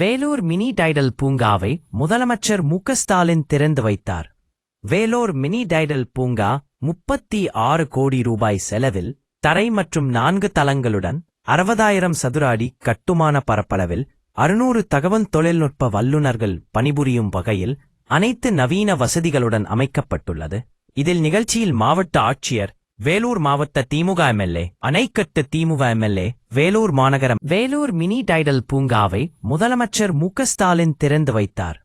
Vellore mini tidal பூங்காவை முதலமைச்சர் மு.க.ஸ்டாலின் திறந்து வைத்தார். வேலூர் மினி டைடல் பூங்கா 36 கோடி ரூபாய் செலவில் தரை மற்றும் 4 தளங்களுடன் 60,000 சதுர அடி கட்டுமான பரப்பளவில் 600 தகவல் தொழில்நுட்ப வல்லுநர்கள் பணிபுரியும் வகையில் அனைத்து நவீன வசதிகளுடன் அமைக்கப்பட்டுள்ளது. இதில் நிகழ்ச்சியில் மாவட்ட ஆட்சியர், வேலூர் மாவட்ட திமுக எம்எல்ஏ, அணைக்கட்டு திமுக எம்எல்ஏ, வேலூர் மாநகரம் வேலூர் மினி டைடல் பூங்காவை முதலமைச்சர் மு.க.ஸ்டாலின் திறந்து வைத்தார்.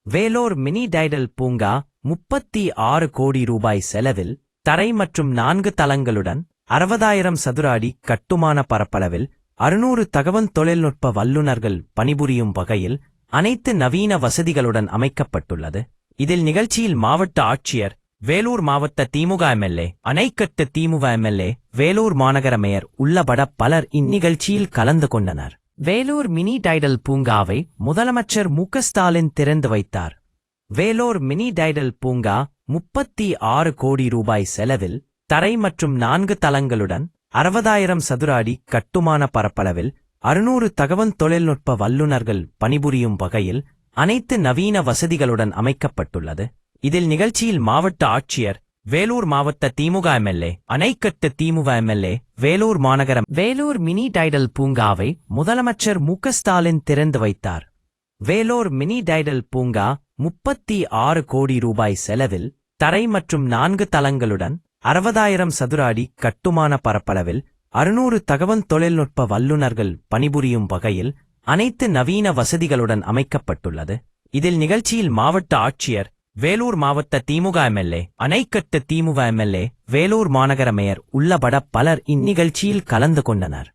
வேலூர் மினி டைடல் பூங்கா 36 கோடி ரூபாய் செலவில் தரை மற்றும் 4 தளங்களுடன் 60,000 சதுர அடி கட்டுமான பரப்பளவில் 600 தகவல் தொழில்நுட்ப வல்லுநர்கள் பணிபுரியும் வகையில் அனைத்து நவீன வசதிகளுடன் அமைக்கப்பட்டுள்ளது. இதில் நிகழ்ச்சியில் மாவட்ட ஆட்சியர், வேலூர் மாவட்ட திமுக எம்எல்ஏ, அணைக்கட்டு திமுக எம்எல்ஏ, வேலூர் மாநகர மேயர் உள்ளபட பலர் இந்நிகழ்ச்சியில் கலந்து கொண்டனர். வேலூர் மினி டைடல் பூங்காவை முதலமைச்சர் மு.க.ஸ்டாலின் திறந்து வைத்தார். வேலூர் மினி டைடல் பூங்கா 36 கோடி ரூபாய் செலவில் தரை மற்றும் 4 தளங்களுடன் 60,000 சதுர அடி கட்டுமான பரப்பளவில் 600 தகவல் தொழில்நுட்ப வல்லுநர்கள் பணிபுரியும் வகையில் அனைத்து நவீன வசதிகளுடன் அமைக்கப்பட்டுள்ளது. இதில் நிகழ்ச்சியில் மாவட்ட ஆட்சியர், வேலூர் மாவட்ட திமுக எம்எல்ஏ, அணைக்கட்டு திமுக எம்எல்ஏ, வேலூர் மாநகரம் வேலூர் மினி டைடல் பூங்காவை முதலமைச்சர் மு.க.ஸ்டாலின் திறந்து வைத்தார். வேலூர் மினி டைடல் பூங்கா 36 கோடி ரூபாய் செலவில் தரை மற்றும் 4 தளங்களுடன் 60,000 சதுர அடி கட்டுமான பரப்பளவில் 600 தகவல் தொழில்நுட்ப வல்லுநர்கள் பணிபுரியும் வகையில் அனைத்து நவீன வசதிகளுடன் அமைக்கப்பட்டுள்ளது. இதில் நிகழ்ச்சியில் மாவட்ட ஆட்சியர், வேலூர் மாவட்ட திமுக எம்எல்ஏ, அணைக்கட்டு திமுக எம்எல்ஏ, வேலூர் மாநகர மேயர் உள்ளபட பலர் இந்நிகழ்ச்சியில் கலந்து கொண்டனர்.